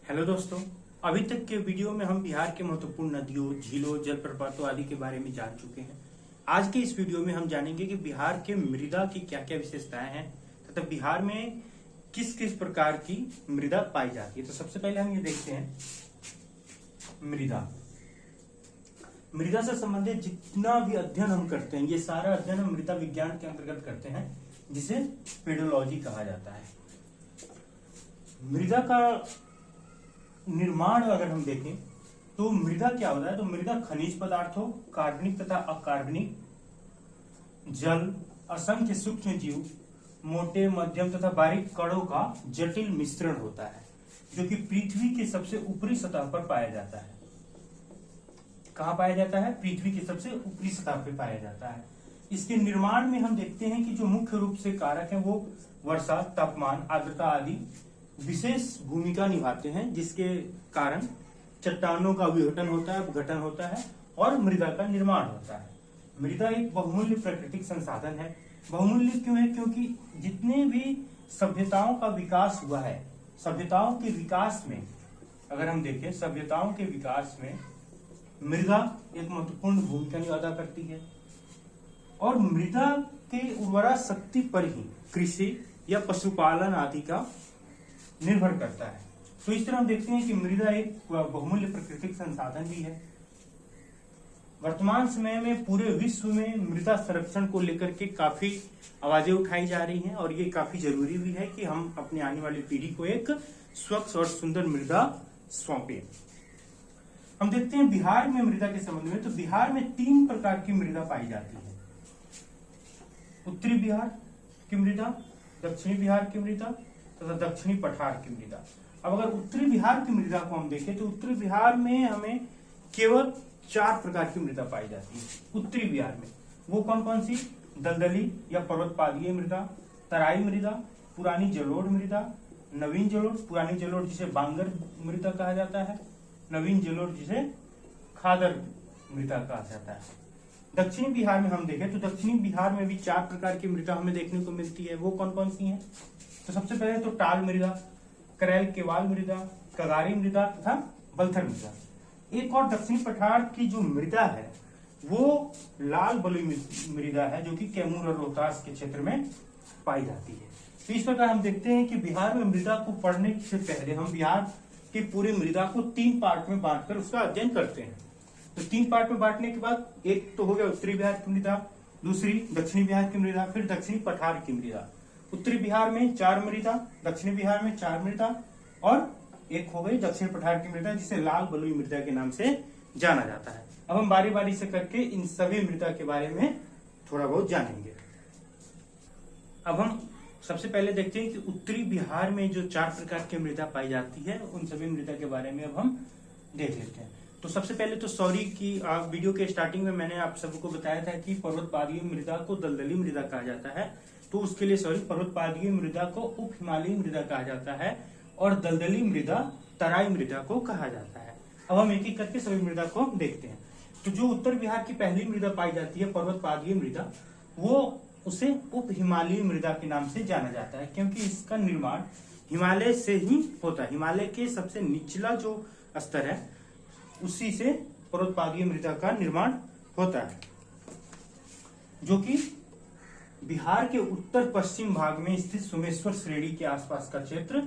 Hello दोस्तों, अभी तक के वीडियो में हम बिहार के महत्वपूर्ण नदियों, झीलों, जलप्रपातों आदि के बारे में जान चुके हैं। आज के इस वीडियो में हम जानेंगे कि बिहार के मृदा की क्या क्या विशेषताएं हैं तथा बिहार में किस किस प्रकार की मृदा पाई जाती है। तो सबसे पहले हम ये देखते हैं मृदा। मृदा से संबंधित जितना भी अध्ययन हम करते हैं, ये सारा अध्ययन हम मृदा विज्ञान के अंतर्गत करते हैं, जिसे पेडोलॉजी कहा जाता है। मृदा का निर्माण अगर हम देखें तो मृदा क्या होता है, तो मृदा खनिज पदार्थों, कार्बनिक तथा अकार्बनिक, जल, असंख्य सूक्ष्म जीव, मोटे, मध्यम तथा बारीक कणों का जटिल मिश्रण होता है, जो कि पृथ्वी के सबसे ऊपरी सतह पर पाया जाता है। कहाँ पाया जाता है? पृथ्वी की सबसे ऊपरी सतह पर पाया जाता है। इसके निर्माण में हम देखते हैं कि जो मुख्य रूप से कारक हैं वो वर्षा, तापमान, आर्द्रता आदि विशेष भूमिका निभाते हैं, जिसके कारण चट्टानों का विघटन होता है, अपघटन होता है और मृदा का निर्माण होता है। मृदा एक बहुमूल्य प्राकृतिक संसाधन है। बहुमूल्य क्यों है? क्योंकि जितने भी सभ्यताओं का विकास हुआ है, सभ्यताओं के विकास में अगर हम देखें, सभ्यताओं के विकास में मृदा एक महत्वपूर्ण भूमिका अदा करती है और मृदा के उर्वरा शक्ति पर ही कृषि या पशुपालन आदि का निर्भर करता है। तो इस तरह हम देखते हैं कि मृदा एक बहुमूल्य प्राकृतिक संसाधन भी है। वर्तमान समय में पूरे विश्व में मृदा संरक्षण को लेकर के काफी आवाजें उठाई जा रही हैं और ये काफी जरूरी भी है कि हम अपने आने वाली पीढ़ी को एक स्वच्छ और सुंदर मृदा सौंपे। हम देखते हैं बिहार में मृदा के संबंध में, तो बिहार में 3 प्रकार की मृदा पाई जाती है। उत्तरी बिहार की मृदा, दक्षिणी बिहार की मृदा तथा दक्षिणी पठार की मृदा। अब अगर उत्तरी बिहार की मृदा को हम देखें तो उत्तरी बिहार में हमें केवल 4 प्रकार की मृदा पाई जाती है। उत्तरी बिहार में वो कौन कौन सी? दलदली या पर्वतपादीय मृदा, तराई मृदा, पुरानी जलोढ़ मृदा, नवीन जलोढ़, पुरानी जलोढ़ जिसे बांगर मृदा कहा जाता है, नवीन जलोढ़ जिसे खादर मृदा कहा जाता है। दक्षिणी बिहार में हम देखें तो दक्षिणी बिहार में भी 4 प्रकार की मृदा हमें देखने को मिलती है। वो कौन कौन सी हैं? तो सबसे पहले तो टाल मृदा, करैल केवाल मृदा, कगारी मृदा तथा बलथर मृदा। एक और दक्षिणी पठार की जो मृदा है वो लाल बलुई मृदा है, जो कि कैमूर और रोहतास के क्षेत्र में पाई जाती है। तो इस प्रकार हम देखते हैं कि बिहार में मृदा को पढ़ने से पहले हम बिहार की पूरी मृदा को 3 पार्ट में बांटकर उसका अध्ययन करते हैं। तो 3 पार्ट में बांटने के बाद एक तो हो गया उत्तरी बिहार की मृदा, दूसरी दक्षिणी बिहार की मृदा, फिर दक्षिणी पठार की मृदा। उत्तरी बिहार में 4 मृदा, दक्षिणी बिहार में 4 मृदा और एक हो गई दक्षिण पठार की मृदा, जिसे लाल बलुई मृदा के नाम से जाना जाता है। अब हम बारी बारी से करके इन सभी मृदा के बारे में थोड़ा बहुत जानेंगे। अब हम सबसे पहले देखते हैं कि उत्तरी बिहार में जो 4 प्रकार की मृदा पाई जाती है, उन सभी मृदा के बारे में अब हम देख लेते हैं। तो सबसे पहले तो सॉरी की वीडियो के स्टार्टिंग में मैंने आप सबको बताया था कि पर्वतपादीय मृदा को दलदली मृदा कहा जाता है, तो उसके लिए सॉरी, पर्वतपादीय मृदा को उप हिमालयी मृदा कहा जाता है और दलदली मृदा तराई मृदा को कहा जाता है। अब हम एक एक करके सभी मृदा को देखते हैं। तो जो उत्तर बिहार की पहली मृदा पाई जाती है पर्वतपादीय मृदा, वो उसे उप हिमालयी मृदा के नाम से जाना जाता है, क्योंकि इसका निर्माण हिमालय से ही होता है। हिमालय के सबसे निचला जो स्तर है उसी से पर्वतपादीय मृदा का निर्माण होता है, जो कि बिहार के उत्तर पश्चिम भाग में स्थित सोमेश्वर श्रेणी के आसपास का क्षेत्र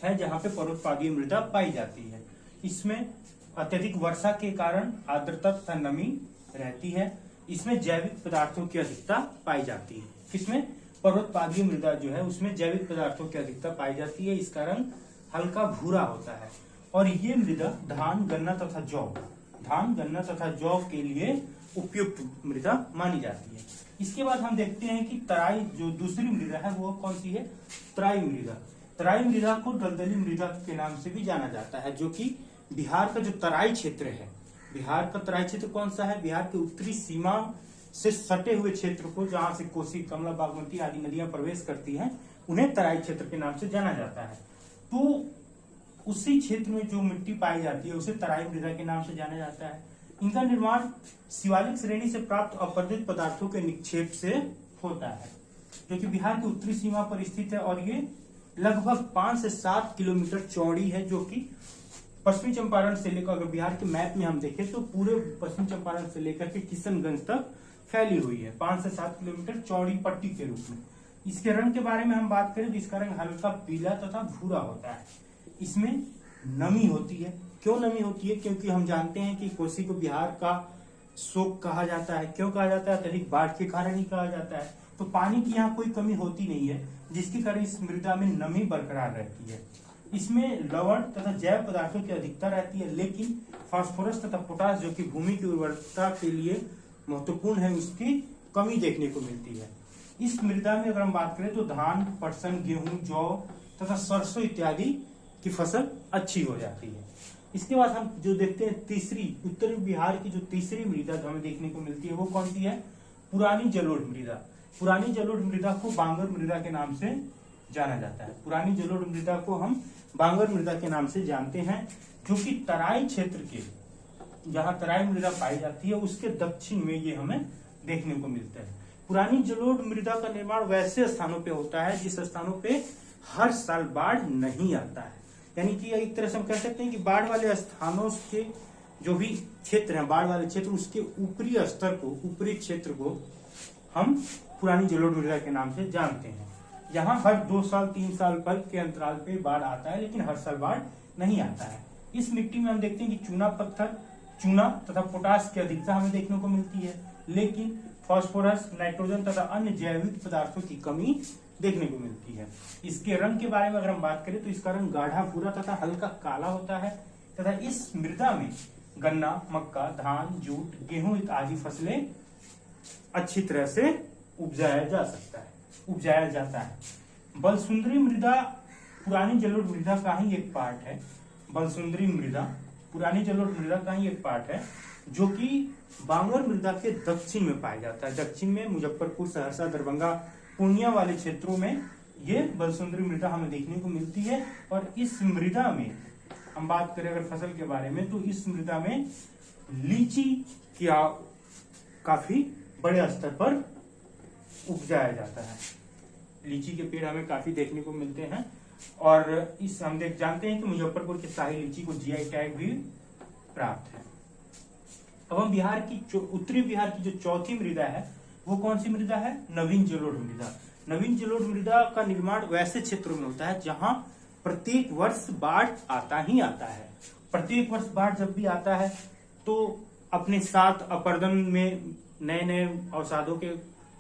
है, जहां पे पर्वतपादीय मृदा पाई जाती है। इसमें अत्यधिक वर्षा के कारण आर्द्रता तथा नमी रहती है। इसमें जैविक पदार्थों की अधिकता पाई जाती है। किसमें? पर्वतपादीय मृदा जो है उसमें जैविक पदार्थों की अधिकता पाई जाती है। इसका रंग हल्का भूरा होता है और ये मृदा धान, गन्ना तथा जौ के लिए उपयुक्त मृदा मानी जाती है। इसके बाद हम देखते हैं कि तराई जो दूसरी मृदा है वो कौन सी है? तराई मृदा। तराई मृदा को दलदली मृदा के नाम से भी जाना जाता है, जो कि बिहार का जो तराई क्षेत्र है, बिहार का तराई क्षेत्र कौन सा है? बिहार के उत्तरी सीमा से सटे हुए क्षेत्र को, जहां से कोसी, कमला, बागमती आदि नदियां प्रवेश करती हैं, उन्हें तराई क्षेत्र के नाम से जाना जाता है। तो उसी क्षेत्र में जो मिट्टी पाई जाती है उसे तराई मृदा के नाम से जाना जाता है। इनका निर्माण शिवालिक श्रेणी से प्राप्त अपरदित पदार्थों के निक्षेप से होता है, जो कि बिहार की उत्तरी सीमा पर स्थित है और ये लगभग 5 से 7 किलोमीटर चौड़ी है, जो कि पश्चिमी चंपारण से लेकर, अगर बिहार के मैप में हम देखें तो पूरे पश्चिमी चंपारण से लेकर के किशनगंज तक फैली हुई है, 5 से 7 किलोमीटर चौड़ी पट्टी के रूप में। इसके रंग के बारे में हम बात करें तो इसका रंग हल्का पीला तथा भूरा होता है। इसमें नमी होती है। क्यों नमी होती है? क्योंकि हम जानते हैं कि कोसी को बिहार का शोक कहा जाता है। क्यों कहा जाता है? अत्यधिक बाढ़ के कारण ही कहा जाता है। तो पानी की यहाँ कोई कमी होती नहीं है, जिसके कारण इस मृदा में नमी बरकरार रहती है। इसमें लवण तथा जैव पदार्थों की अधिकता रहती है, लेकिन फास्फोरस तथा पोटास, जो कि भूमि की उर्वरता के लिए महत्वपूर्ण है, उसकी कमी देखने को मिलती है। इस मृदा में अगर हम बात करें तो धान, पटसन, गेहूं, जौ तथा सरसों इत्यादि की फसल अच्छी हो जाती है। इसके बाद हम जो देखते हैं तीसरी, उत्तरी बिहार की जो तीसरी मृदा जो हमें देखने को मिलती है वो कौन सी है? पुरानी जलोढ़ मृदा। पुरानी जलोढ़ मृदा को बांगर मृदा के नाम से जाना जाता है। पुरानी जलोढ़ मृदा को हम बांगर मृदा के नाम से जानते हैं, जो कि तराई क्षेत्र के, जहां तराई मृदा पाई जाती है, उसके दक्षिण में ये हमें देखने को मिलता है। पुरानी जलोढ़ मृदा का निर्माण वैसे स्थानों पे होता है जिस स्थानों पे हर साल बाढ़ नहीं आता है। यानी कि एक तरह से हम कह सकते हैं कि बाढ़ वाले स्थानों के जो भी क्षेत्र हैं, बाढ़ वाले क्षेत्र, उसके ऊपरी स्तर को, ऊपरी क्षेत्र को हम पुरानी जलोढ़ मृदा के नाम से जानते हैं। यहाँ हर 2 साल 3 साल पर के अंतराल पे बाढ़ आता है, लेकिन हर साल बाढ़ नहीं आता है। इस मिट्टी में हम देखते हैं कि चूना पत्थर, चूना तथा पोटास की अधिकता हमें देखने को मिलती है, लेकिन फास्फोरस, नाइट्रोजन तथा अन्य जैविक पदार्थों की कमी देखने को मिलती है। इसके रंग के बारे में अगर हम बात करें तो इसका रंग गाढ़ा भूरा तथा हल्का काला होता है तथा इस मृदा में गन्ना, मक्का, धान, जूट, गेहूं आदि फसलें अच्छी तरह से उपजाया जाता है। बलसुंदरी मृदा पुरानी जलोढ़ मृदा का ही एक पार्ट है। बलसुंदरी मृदा पुरानी जलोढ़ मृदा का ही एक पार्ट है, जो कि बांगर मृदा के दक्षिण में पाया जाता है। दक्षिण में मुजफ्फरपुर, सहरसा, दरभंगा, पूर्णिया वाले क्षेत्रों में ये बलसुंदरी मृदा हमें देखने को मिलती है। और इस मृदा में हम बात करें अगर फसल के बारे में, तो इस मृदा में लीची क्या काफी बड़े स्तर पर उपजाया जाता है। लीची के पेड़ हमें काफी देखने को मिलते हैं। और इस हम जानते हैं कि मुजफ्फरपुर की शाही लीची को जीआई टैग भी प्राप्त है। अब हम बिहार की उत्तरी बिहार की जो चौथी मृदा है वो कौन सी मृदा है? नवीन जलोढ़ मृदा। नवीन जलोढ़ मृदा का निर्माण वैसे क्षेत्रों में होता है जहां प्रत्येक वर्ष बाढ़ आता ही आता है। प्रत्येक वर्ष बाढ़ जब भी आता है तो अपने साथ अपर्दन में नए नए अवसादों के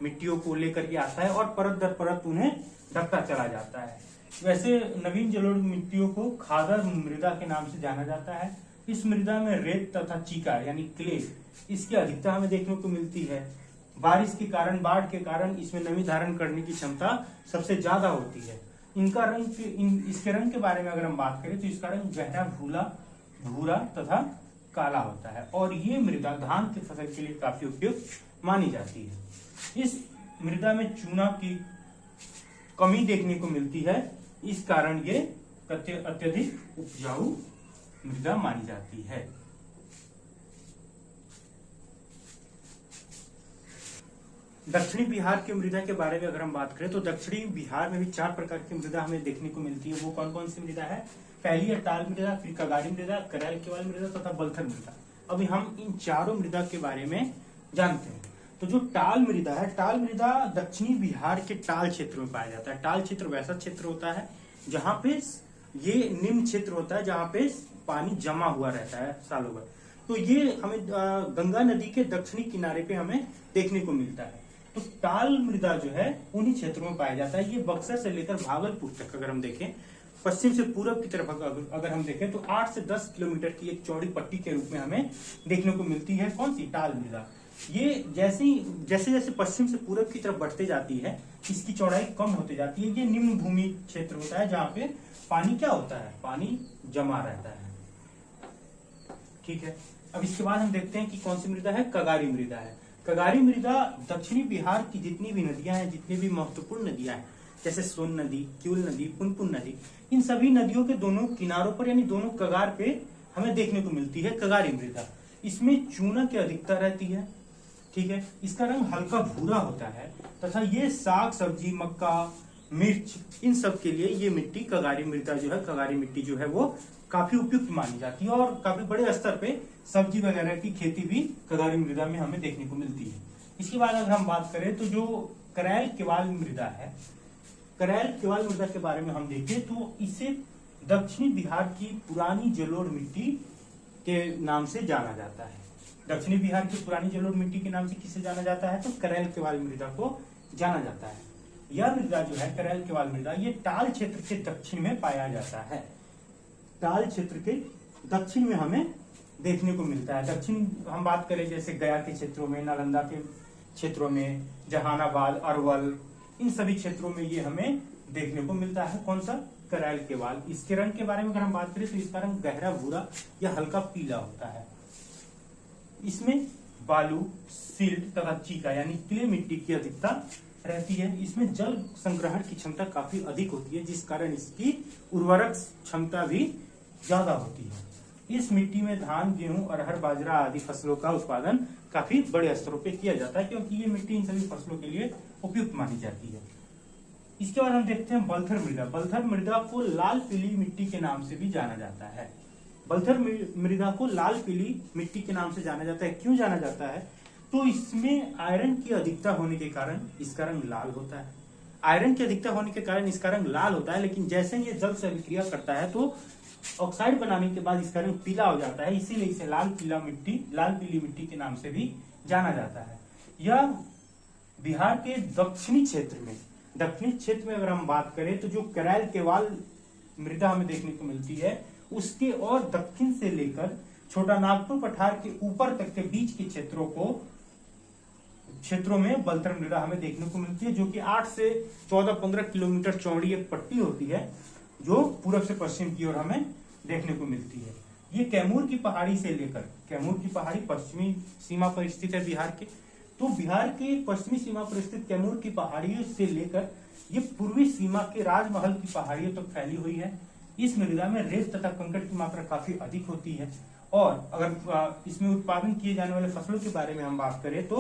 मिट्टियों को लेकर के आता है और परत दर परत उन्हें ढकता चला जाता है। वैसे नवीन जलोढ़ मिट्टियों को खादर मृदा के नाम से जाना जाता है। इस मृदा में रेत तथा चीका यानी क्ले, इसकी अधिकता हमें देखने को मिलती है। बारिश के कारण, बाढ़ के कारण इसमें नमी धारण करने की क्षमता सबसे ज्यादा होती है। इनका रंग, इसके रंग के बारे में अगर हम बात करें तो इसका रंग गहरा भूरा तथा काला होता है और ये मृदा धान की फसल के लिए काफी उपयुक्त मानी जाती है। इस मृदा में चूना की कमी देखने को मिलती है, इस कारण ये अत्यधिक उपजाऊ मृदा मानी जाती है। दक्षिणी बिहार की मृदा के बारे में अगर हम बात करें तो दक्षिणी बिहार में भी 4 प्रकार की मृदा हमें देखने को मिलती है। वो कौन कौन सी मृदा है? पहली है टाल मृदा, फिर कगारी मृदा, करैल केवाल मृदा तथा बलथर मृदा। अभी हम इन चारों मृदा के बारे में जानते हैं। तो जो टाल मृदा है, टाल मृदा दक्षिणी बिहार के टाल क्षेत्र में पाया जाता है। टाल क्षेत्र वैसा क्षेत्र होता है जहां पे ये निम्न क्षेत्र होता है जहां पे पानी जमा हुआ रहता है सालों भर। तो ये हमें गंगा नदी के दक्षिणी किनारे पे हमें देखने को मिलता है। तो टाल मृदा जो है उन्हीं क्षेत्रों में पाया जाता है। ये बक्सर से लेकर भागलपुर तक अगर हम देखें, पश्चिम से पूरब की तरफ अगर हम देखें तो 8 से 10 किलोमीटर की एक चौड़ी पट्टी के रूप में हमें देखने को मिलती है। कौन सी? टाल मृदा। ये जैसे जैसे पश्चिम से पूरब की तरफ बढ़ते जाती है, इसकी चौड़ाई कम होती जाती है। ये निम्न भूमि क्षेत्र होता है जहाँ पे पानी क्या होता है? पानी जमा रहता है। ठीक है। अब इसके बाद हम देखते हैं कि कौन सी मृदा है? कगारी मृदा है। कगारी मृदा दक्षिणी बिहार की जितनी भी नदियां हैं, जितनी भी महत्वपूर्ण नदियां हैं, जैसे सोन नदी, क्यूल नदी, पुनपुन नदी, इन सभी नदियों के दोनों किनारों पर यानी दोनों कगार पे हमें देखने को मिलती है कगारी मृदा। इसमें चूना की अधिकता रहती है। ठीक है। इसका रंग हल्का भूरा होता है तथा ये साग सब्जी, मक्का, मिर्च, इन सब के लिए ये मिट्टी कगारी मृदा जो है, कगारी मिट्टी जो है वो काफी उपयुक्त मानी जाती है और काफी बड़े स्तर पे सब्जी वगैरह की खेती भी कगारी मृदा में हमें देखने को मिलती है। इसके बाद अगर हम बात करें तो जो करैल केवाल मृदा है, करैल केवाल मृदा के बारे में हम देखें तो इसे दक्षिणी बिहार की पुरानी जलोढ़ मिट्टी के नाम से जाना जाता है। दक्षिणी बिहार की पुरानी जलोढ़ मिट्टी के नाम से किसे जाना जाता है? तो करैल केवाल मृदा को जाना जाता है। यह मृदा जो है करैल केवाल मृदा, ये टाल क्षेत्र के दक्षिण में पाया जाता है। टाल क्षेत्र के दक्षिण में हमें देखने को मिलता है। दक्षिण हम बात करें जैसे गया के क्षेत्रों में, नालंदा के क्षेत्रों में, जहानाबाद, अरवल, इन सभी क्षेत्रों में ये हमें देखने को मिलता है। कौन सा? करैल केवाल। इसके रंग के बारे में अगर हम बात करें तो इसका रंग गहरा भूरा या हल्का पीला होता है। इसमें बालू, सिल्ट तथा चीका यानी क्ले मिट्टी की अधिकता रहती है। इसमें जल संग्रहण की क्षमता काफी अधिक होती है, जिस कारण इसकी उर्वरक क्षमता भी ज्यादा होती है। इस मिट्टी में धान, गेहूं, अरहर, बाजरा आदि फसलों का उत्पादन काफी बड़े स्तरों पे किया जाता है, क्योंकि ये मिट्टी इन सभी फसलों के लिए उपयुक्त मानी जाती है। इसके बाद हम देखते हैं बलथर मृदा। बलथर मृदा को लाल पीली मिट्टी के नाम से भी जाना जाता है। बलथर मृदा को लाल पीली मिट्टी के नाम से जाना जाता है। क्यों जाना जाता है? तो इसमें आयरन की अधिकता होने के कारण इसका रंग लाल होता है। आयरन की अधिकता होने के कारण इसका रंग लाल होता है, लेकिन जैसे ये जल से अभिक्रिया करता है तो ऑक्साइड बनाने के बाद इसका रंग पीला हो जाता है। इसीलिए इसे लाल पीली मिट्टी के नाम से भी जाना जाता है। यह बिहार के दक्षिणी क्षेत्र में अगर हम बात करें तो जो करैल केवाल मृदा हमें देखने को मिलती है, उसके और दक्षिण से लेकर छोटा नागपुर पठार के ऊपर तक के बीच के क्षेत्रों में बलथर मृदा हमें देखने को मिलती है, जो कि 8 से 14-15 किलोमीटर चौड़ी एक पट्टी होती है, जो पूरब से पश्चिम की ओर हमें देखने को मिलती है। ये कैमूर की पहाड़ी से लेकर, कैमूर की पहाड़ी पश्चिमी सीमा पर स्थित है बिहार के, तो बिहार के पश्चिमी सीमा पर स्थित कैमूर की पहाड़ियों से लेकर ये पूर्वी सीमा के राजमहल की पहाड़ियों तक फैली हुई है। इस मृदा में रेत तथा कंकड़ की मात्रा काफी अधिक होती है। और अगर इसमें उत्पादन किए जाने वाले फसलों के बारे में हम बात करें तो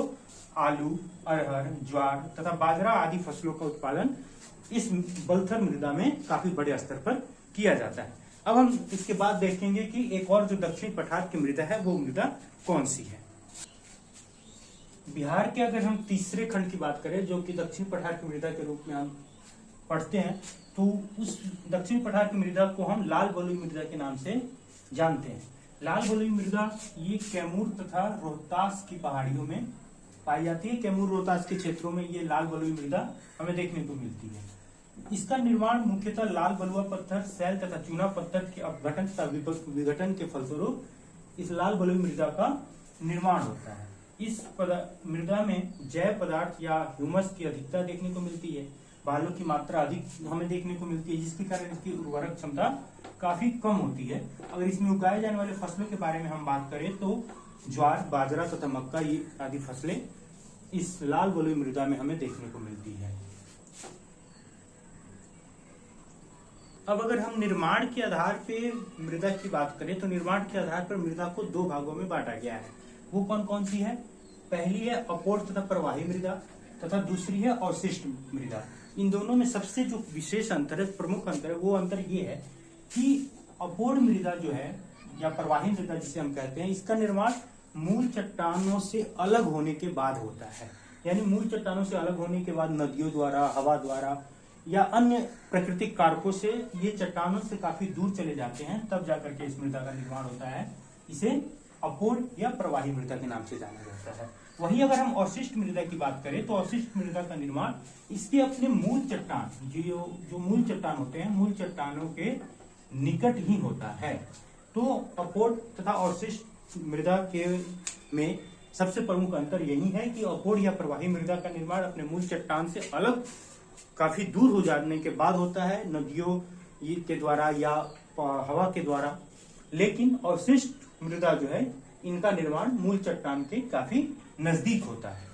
आलू, अरहर, ज्वार तथा बाजरा आदि फसलों का उत्पादन इस बलथर मृदा में काफी बड़े स्तर पर किया जाता है। अब हम इसके बाद देखेंगे कि एक और जो दक्षिणी पठार की मृदा है वो मृदा कौन सी है। बिहार के अगर हम तीसरे खंड की बात करें, जो कि दक्षिण पठार की मृदा के रूप में हम पढ़ते हैं, तो उस दक्षिण पठार की मृदा को हम लाल बलुई मृदा के नाम से जानते हैं। लाल बलुई मृदा ये कैमूर तथा रोहतास की पहाड़ियों में पाई जाती है। कैमूर रोहतास के क्षेत्रों में ये लाल बलुई मृदा हमें देखने को मिलती है। इसका निर्माण मुख्यतः लाल बलुआ पत्थर, सैल तथा चूना पत्थर के अपघटन तथा विघटन के फलस्वरूप इस लाल बलुई मृदा का निर्माण होता है। इस मृदा में जैव पदार्थ या ह्यूमस की अधिकता देखने को मिलती है। बालू की मात्रा अधिक हमें देखने को मिलती है, जिसके कारण इसकी उर्वरक क्षमता काफी कम होती है। अगर इसमें उगाए जाने वाले फसलों के बारे में हम बात करें तो ज्वार, बाजरा तथा मक्का ये आदि फसलें इस लाल बलुई मृदा में हमें देखने को मिलती है। अब अगर हम निर्माण के आधार पे मृदा की बात करें तो निर्माण के आधार पर मृदा को 2 भागों में बांटा गया है। वो कौन कौन सी है? पहली है अपोढ़ तथा प्रवाही मृदा तथा दूसरी है अवशिष्ट मृदा। इन दोनों में सबसे जो विशेष अंतर है, प्रमुख अंतर है, वो अंतर ये है कि अपोढ़ मृदा जो है या प्रवाही मृदा जिसे हम कहते हैं, इसका निर्माण मूल चट्टानों से अलग होने के बाद होता है। यानी मूल चट्टानों से अलग होने के बाद नदियों द्वारा, हवा द्वारा या अन्य प्राकृतिक कारकों से ये चट्टानों से काफी दूर चले जाते हैं, तब जाकर के इस मृदा का निर्माण होता है। इसे अपोढ़ या प्रवाही मृदा के नाम से जाना जाता है। वहीं अगर हम अवशिष्ट मृदा की बात करें तो अवशिष्ट मृदा का निर्माण इसके अपने मूल चट्टान, जो मूल चट्टान होते हैं, मूल चट्टानों के निकट ही होता है। तो अपोढ़ तथा अवशिष्ट मृदा के में सबसे प्रमुख अंतर यही है कि अपोढ़ या प्रवाही मृदा का निर्माण अपने मूल चट्टान से अलग काफी दूर हो जाने के बाद होता है, नदियों के द्वारा या हवा के द्वारा। लेकिन अवशिष्ट मृदा जो है, इनका निर्माण मूल चट्टान के काफी नजदीक होता है।